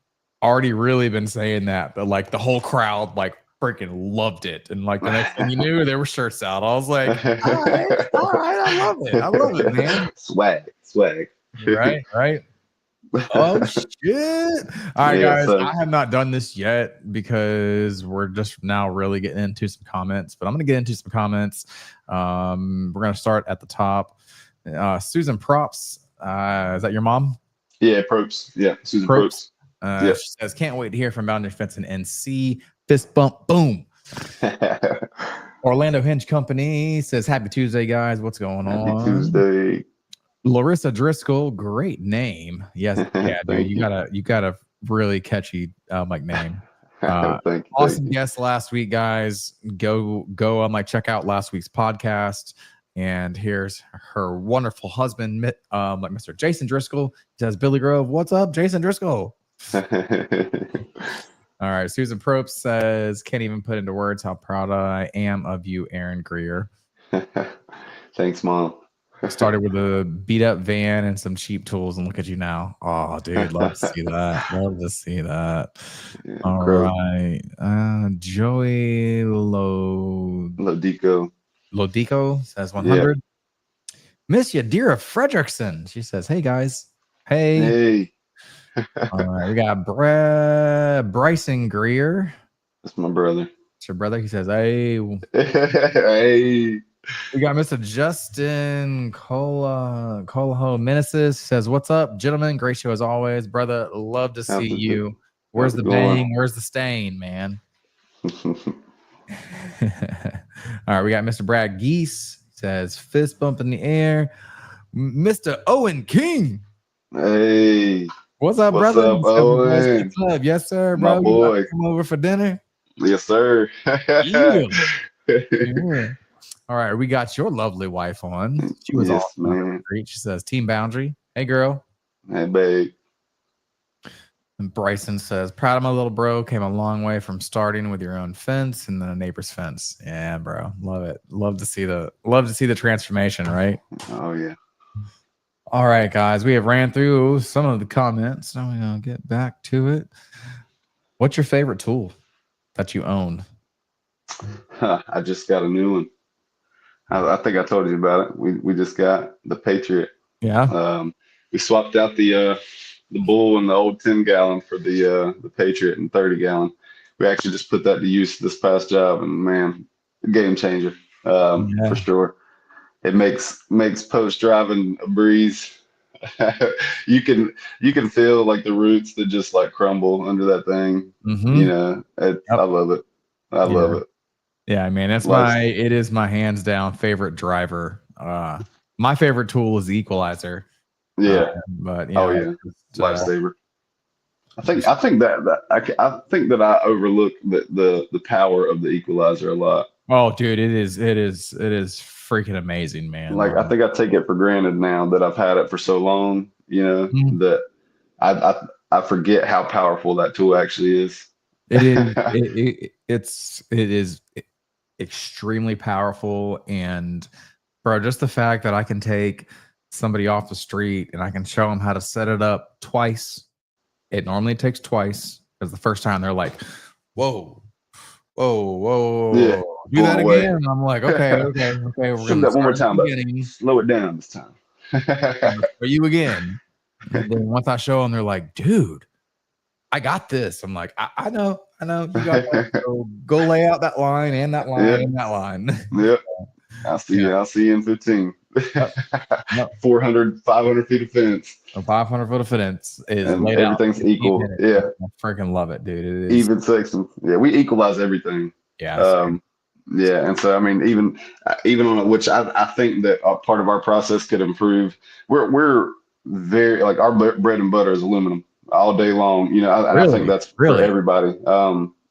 already really been saying that, but like the whole crowd like freaking loved it. And like the next thing you knew, there were shirts out. I was like, all right, I love it, man. Swag. Right. Oh shit. All right, guys. So I have not done this yet because we're just now really getting into some comments, but I'm gonna get into some comments. We're gonna start at the top. Susan Props. Is that your mom? Yeah, Props. Yeah, Susan Props. She says, can't wait to hear from Boundary Fence and NC. Fist bump, boom. Orlando Hinge Company says, happy Tuesday, guys. What's going on? Happy Tuesday. Larissa Driscoll, great name. Yes, yeah, dude. You got a really catchy like name. Awesome guest last week, guys. Go check out last week's podcast. And here's her wonderful husband, like Mr. Jason Driscoll. He says, Billy Grove, what's up, Jason Driscoll? All right. Susan Probst says, can't even put into words how proud I am of you, Aaron Grier. Thanks, Mom. Started with a beat up van and some cheap tools, and look at you now. Oh, dude, love to see that. Love to see that. Yeah, all right. Joey Lodico says 100. Yeah. Miss Yadira Fredrickson. She says, hey, guys. Hey. All right. We got Bryson Grier. That's my brother. It's your brother. He says, hey. Hey. We got Mr. Justin Colaho Meneses says, what's up, gentlemen? Great show as always. Brother, love to see you. Where's the bang? Where's the stain, man? All right, we got Mr. Brad Geese. says fist bump in the air. Mr. Owen King. Hey, What's up, what's brother? up, Owen? Club. Yes, sir, My bro. You about boy. to come over for dinner? Yes, sir. Yeah. Yeah. All right, we got your lovely wife on. She was Yes, awesome. man. Great. She says, Team Boundary. Hey, girl. Hey, babe. And Bryson says, proud of my little bro. Came a long way from starting with your own fence and then a neighbor's fence. Yeah, bro. Love it. Love to see the transformation, right? Oh, yeah. All right, guys. We have ran through some of the comments. Now we're going to get back to it. What's your favorite tool that you own? I just got a new one. I think I told you about it. We just got the Patriot. Yeah. We swapped out the Bull and the old 10-gallon for the Patriot and 30-gallon. We actually just put that to use this past job, and man, game changer for sure. It makes post driving a breeze. you can feel like the roots that just like crumble under that thing. Mm-hmm. You know, I love it. I love it. Yeah, I mean, it is my hands down favorite driver. My favorite tool is the equalizer. Yeah. But yeah. Lifesaver. I think that I overlook the power of the equalizer a lot. Oh, dude, it is freaking amazing, man. Like I think I take it for granted now that I've had it for so long, you know, that I forget how powerful that tool actually is. It is it is extremely powerful, and bro, just the fact that I can take somebody off the street and I can show them how to set it up twice. It normally takes twice because the first time they're like, whoa, yeah, do that again. And I'm like, okay. We're gonna that one more time, but slow it down this time. For you again. And then once I show them, they're like, dude, I got this. I'm like, I know. You got that. So go lay out that line and that line and that line. Yep. I'll see you in 15. Yep. 400, 500 feet of fence. A 500 foot of fence is and laid everything's out equal. minutes. Yeah. I freaking love it, dude. It is even section. Yeah, we equalize everything. Yeah. Yeah, and so I mean, even on it, which I think that a part of our process could improve. We're very like our bread and butter is aluminum all day long. You know, I think that's for everybody.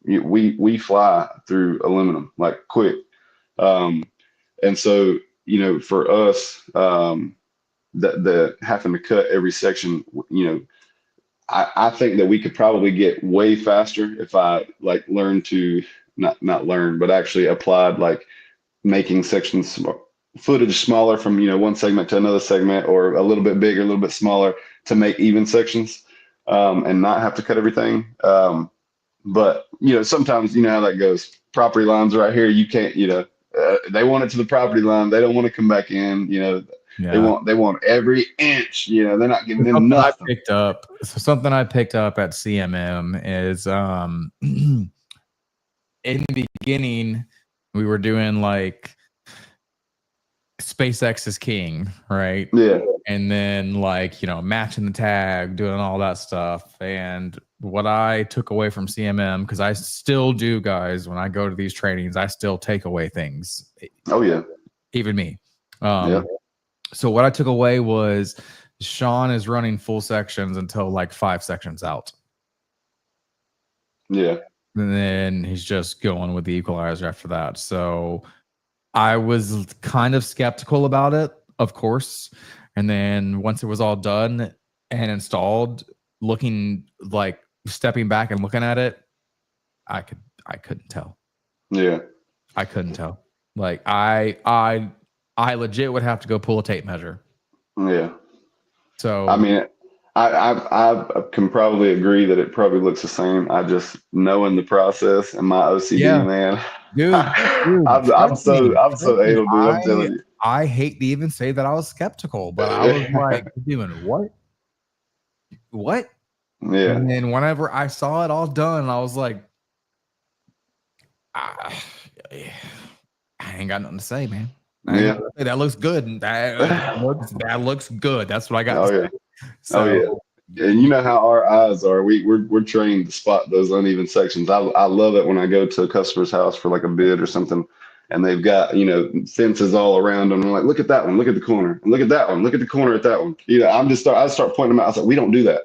We fly through aluminum like quick, and so you know, for us, the having to cut every section, you know, I think that we could probably get way faster if I like learned to not learn, but actually applied like making sections footage smaller from, you know, one segment to another segment, or a little bit bigger, a little bit smaller to make even sections, and not have to cut everything. But you know, sometimes you know how that goes. Property lines right here, you can't, you know, they want it to the property line. They don't want to come back in, you know. Yeah. They want every inch, you know, they're not giving them nothing. Something I picked up at CMM is in the beginning we were doing like SpaceX is king, right? Yeah. And then like, you know, matching the tag, doing all that stuff. And what I took away from CMM, because I still do, guys, when I go to these trainings, I still take away things. Oh yeah. Even me. So what I took away was Sean is running full sections until like 5 sections out. Yeah. And then he's just going with the equalizer after that. So I was kind of skeptical about it, of course. And then once it was all done and installed, looking like stepping back and looking at it, I couldn't tell. Yeah. I couldn't tell. Like I legit would have to go pull a tape measure. Yeah. So I mean, I can probably agree that it probably looks the same. I just knowing the process and my OCD, man. Dude, I'm so able to. I'm telling you. I hate to even say that I was skeptical, but I was like, doing what? What? Yeah. And then whenever I saw it all done, I was like, I ain't got nothing to say, man. Yeah, that looks good. That looks good. That's what I got. Oh yeah. So, and you know how our eyes are. We're trained to spot those uneven sections. I love it when I go to a customer's house for like a bid or something, and they've got, fences all around them. I'm like, look at that one, look at the corner, and look at that one, look at the corner at that one. I start pointing them out. I was like, we don't do that.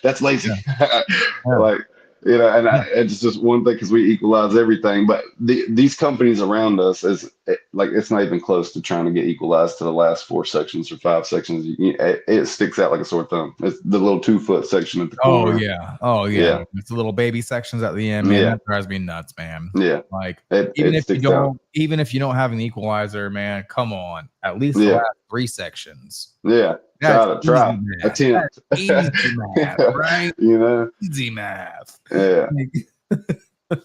That's lazy. Yeah. Like, it's just one thing because we equalize everything. But these companies around us it's not even close to trying to get equalized to the last 4 sections or 5 sections. It sticks out like a sore thumb. It's the little 2-foot section at the corner. Oh yeah. It's the little baby sections at the end, man. That drives me nuts, man. Yeah. Like even if you don't have an equalizer, man, come on. At least the last 3 sections. Yeah. Try. Attempt. Easy math, right? Easy math. Yeah.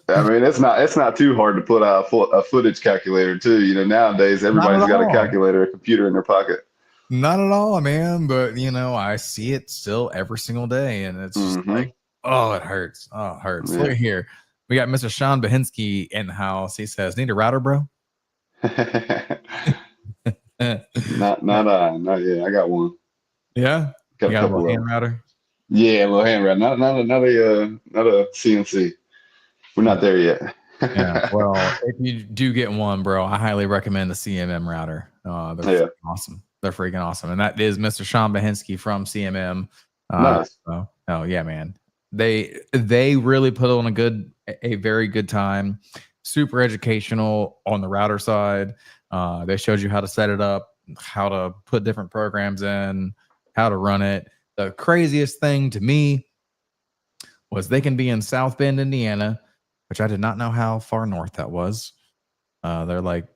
I mean, it's not too hard to put out a footage calculator too. Nowadays everybody's got a calculator, a computer in their pocket. Not at all, man. But I see it still every single day, and it's just like, oh, it hurts. Oh, it hurts. Yeah. Look here. We got Mr. Sean Bahinsky in the house. He says, "Need a router, bro?" Not yet. I got one. Yeah, got you got a little hand router. Yeah, a little hand router. Not a CNC. We're not there yet. Yeah. Well, if you do get one, bro, I highly recommend the CMM router. They're awesome. They're freaking awesome, and that is Mr. Sean Bahinsky from CMM. Nice. Oh yeah, man. They really put on a very good time. Super educational on the router side. They showed you how to set it up, how to put different programs in, how to run it. The craziest thing to me was they can be in South Bend, Indiana, which I did not know how far north that was. They're like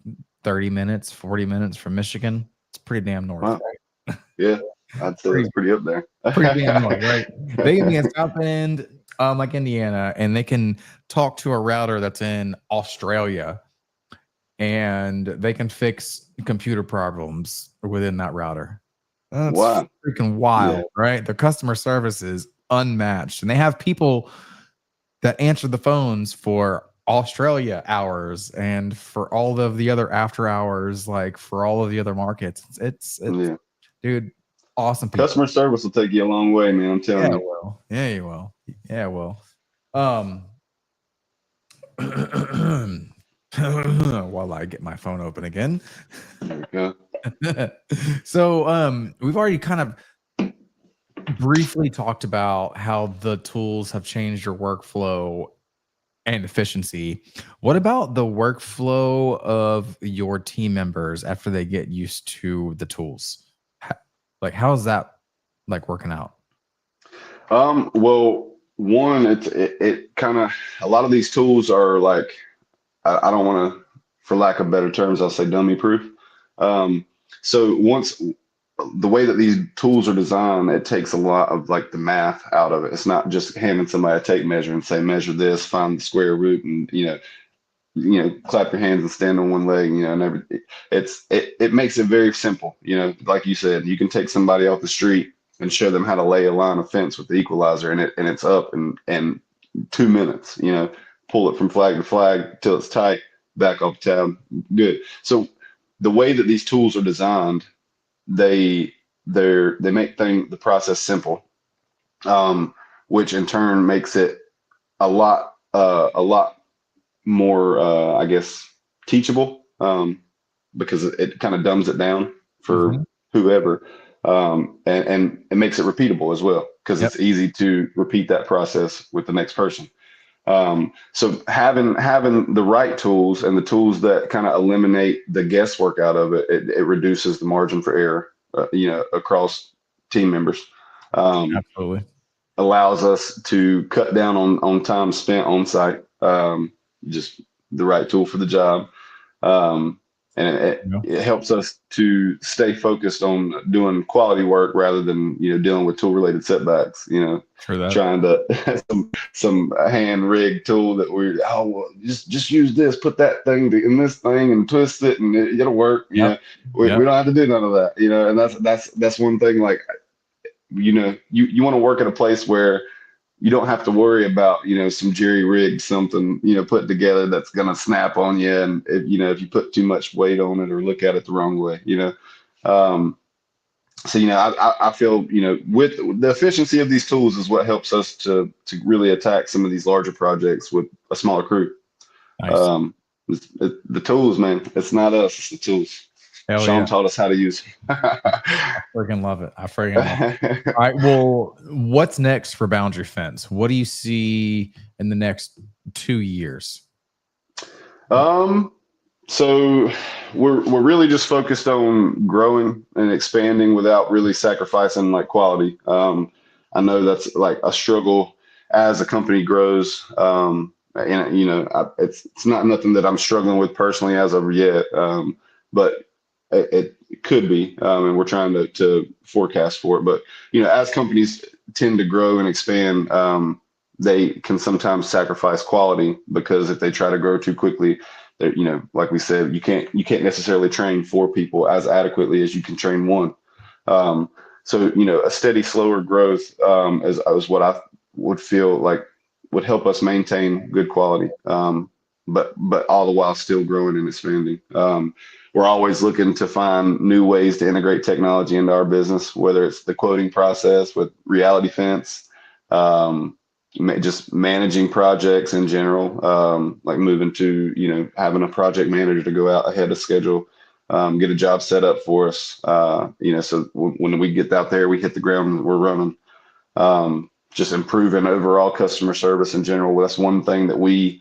30 minutes, 40 minutes from Michigan. It's pretty damn north. Wow. Right? Yeah, I'd say it's pretty up there. Pretty damn north, right? They can be in South Bend, like Indiana, and they can talk to a router that's in Australia, and they can fix computer problems within that router. That's freaking wild, right? Their customer service is unmatched, and they have people that answer the phones for Australia hours and for all of the other after hours, like for all of the other markets. It's dude, awesome people. Customer service will take you a long way, man. I'm telling you. Yeah, you will. Yeah, it will. While I get my phone open again. There we go. So we've already kind of briefly talked about how the tools have changed your workflow and efficiency. What about the workflow of your team members after they get used to the tools? Like, how's that like working out? Well, one, it kind of, a lot of these tools are like, I don't want to, for lack of better terms, I'll say dummy proof. So once the way that these tools are designed, it takes a lot of like the math out of it. It's not just handing somebody a tape measure and say, measure this, find the square root, and clap your hands and stand on one leg, and everything. It makes it very simple. Like you said, you can take somebody off the street and show them how to lay a line of fence with the equalizer, and it's up in 2 minutes. Pull it from flag to flag till it's tight, back off the tab, good. So the way that these tools are designed, they make the process simple, which in turn makes it a lot more, I guess, teachable, because it kind of dumbs it down for whoever, and it makes it repeatable as well, because it's easy to repeat that process with the next person. So having the right tools and the tools that kind of eliminate the guesswork out of it, it reduces the margin for error, across team members. Absolutely. Allows us to cut down on time spent on site. Just the right tool for the job. And it helps us to stay focused on doing quality work rather than, dealing with tool related setbacks, trying to some hand rigged tool that just use this, put that thing in this thing and twist it and it'll work. We don't have to do none of that, and that's one thing. Like, you want to work at a place where you don't have to worry about, some jerry rigged something, put together that's going to snap on you. And if you put too much weight on it or look at it the wrong way, so, I feel, with the efficiency of these tools is what helps us to really attack some of these larger projects with a smaller crew. Nice. The tools, man. It's not us. It's the tools. Hell Sean yeah. taught us how to use them. I freaking love it. I freaking love it. All right. Well, what's next for Boundary Fence? What do you see in the next 2 years? So we're really just focused on growing and expanding without really sacrificing like quality. I know that's like a struggle as a company grows. And it's not nothing that I'm struggling with personally as of yet. But it could be, and we're trying to forecast for it. But as companies tend to grow and expand, they can sometimes sacrifice quality because if they try to grow too quickly, like we said, you can't necessarily train 4 people as adequately as you can train 1. So a steady, slower growth is what I would feel like would help us maintain good quality, but all the while still growing and expanding. We're always looking to find new ways to integrate technology into our business, whether it's the quoting process with Reality Fence, just managing projects in general, like moving to, having a project manager to go out ahead of schedule, get a job set up for us. So when we get out there, we hit the ground, we're running. Just improving overall customer service in general. That's one thing that we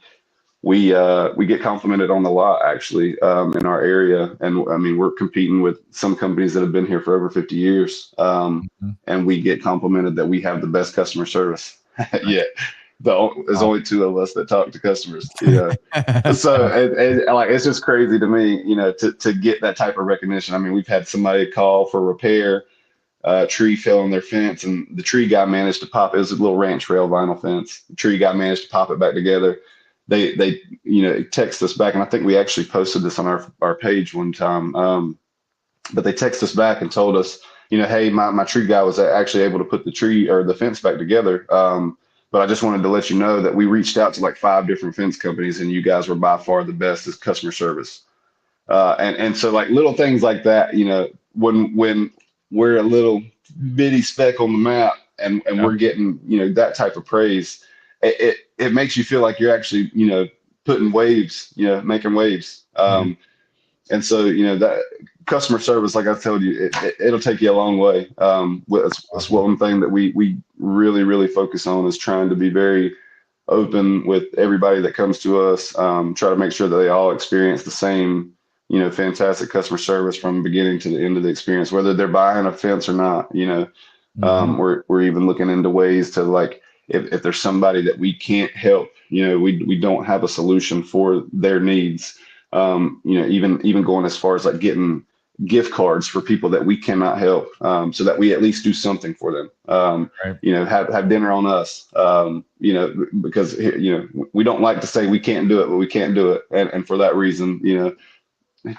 get complimented on a lot, actually, in our area. And I mean, we're competing with some companies that have been here for over 50 years. And we get complimented that we have the best customer service. Yeah. There's only 2 of us that talk to customers. Yeah. So like, it's just crazy to me, to get that type of recognition. I mean, we've had somebody call for repair. Tree fell on their fence, and the tree guy managed to pop it. It was a little ranch rail vinyl fence. The tree guy managed to pop it back together. They text us back, and I think we actually posted this on our page one time. But they text us back and told us, hey, my tree guy was actually able to put the tree or the fence back together. But I just wanted to let you know that we reached out to like 5 different fence companies, and you guys were by far the best as customer service. And so like little things like that, when we're a little bitty speck on the map and we're getting, that type of praise, it makes you feel like you're actually, putting waves, making waves. And so, that customer service, like I told you, it'll take you a long way. That's one thing that we really, really focus on, is trying to be very open with everybody that comes to us, try to make sure that they all experience the same, fantastic customer service from beginning to the end of the experience, whether they're buying a fence or not. We're even looking into ways to, like, if there's somebody that we can't help, we don't have a solution for their needs. Even going as far as like getting gift cards for people that we cannot help, so that we at least do something for them. Right. Have dinner on us, because we don't like to say we can't do it, but we can't do it. And for that reason,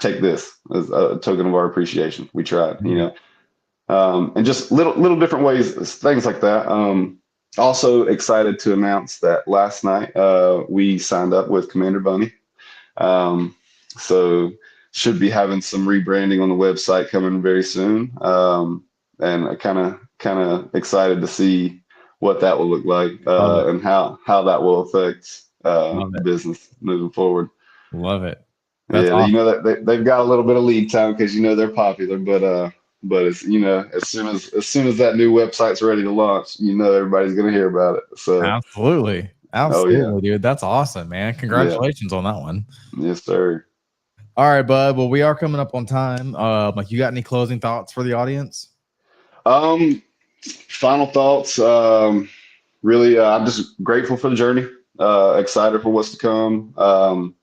take this as a token of our appreciation. We tried, and just little different ways, things like that. Also excited to announce that last night, we signed up with Commander Bunny. So should be having some rebranding on the website coming very soon. And I kind of excited to see what that will look like, and how that will affect the business moving forward. Love it. That's yeah, awesome. That they've got a little bit of lead time because they're popular, but it's as soon as that new website's ready to launch, everybody's gonna hear about it. So absolutely, dude, that's awesome, man. Congratulations on that one. Yes, sir. All right, bud. Well, we are coming up on time. You got any closing thoughts for the audience? Final thoughts. Really, I'm just grateful for the journey. Excited for what's to come.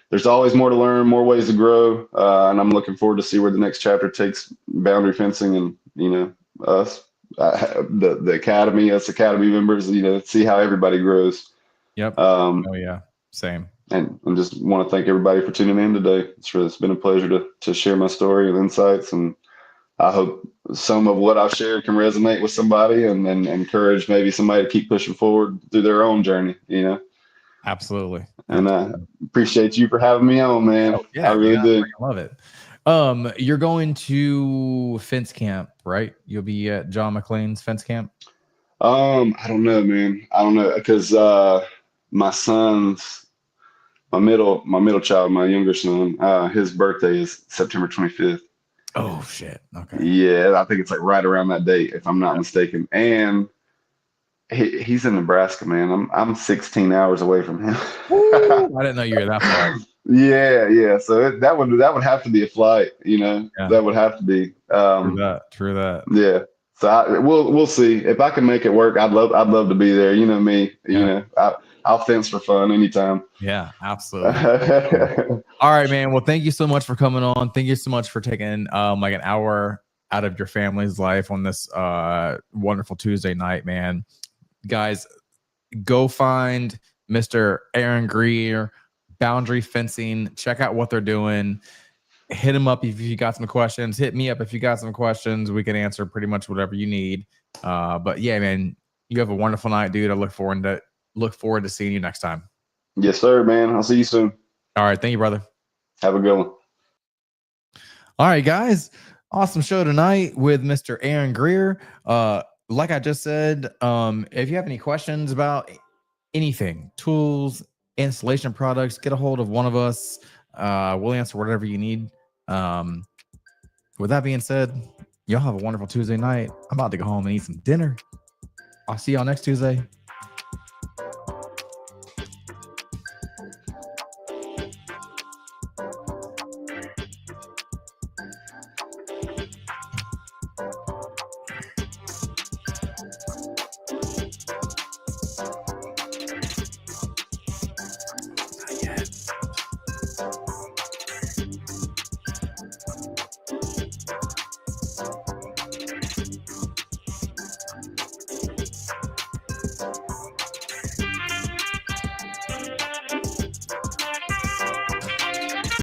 There's always more to learn, more ways to grow, and I'm looking forward to see where the next chapter takes boundary fencing and us, the academy, us academy members. See how everybody grows. Yep. Oh yeah, same. And just want to thank everybody for tuning in today. It's been a pleasure to share my story and insights, and I hope some of what I've shared can resonate with somebody and encourage maybe somebody to keep pushing forward through their own journey. Absolutely. And I appreciate you for having me on, man. Oh, yeah, I really do. I love it. You're going to fence camp, right? You'll be at John McLean's fence camp. I don't know, man. I don't know, because my sons, my middle child, my younger son, his birthday is September 25th. Oh shit. Okay. Yeah, I think it's like right around that date, if I'm not mistaken. And he's in Nebraska, man. I'm 16 hours away from him. I didn't know you were that far. Yeah. So that would have to be a flight, Yeah. That would have to be. True that. Yeah. So we'll see if I can make it work. I'd love to be there. You know me. Yeah. I'll fence for fun anytime. Yeah, absolutely. All right, man. Well, thank you so much for coming on. Thank you so much for taking like an hour out of your family's life on this wonderful Tuesday night, man. Guys, go find Mr. Aaron Grier, Boundary Fencing. Check out what they're doing. Hit him up if you got some questions. Hit me up if you got some questions. We can answer pretty much whatever you need. But yeah, man, you have a wonderful night, dude. I look forward to seeing you next time. Yes, sir, man. I'll see you soon. All right, thank you, brother. Have a good one. All right, guys. Awesome show tonight with Mr. Aaron Grier. Like I just said, if you have any questions about anything, tools, installation products, get a hold of one of us. We'll answer whatever you need. With that being said, y'all have a wonderful Tuesday night. I'm about to go home and eat some dinner. I'll see y'all next Tuesday.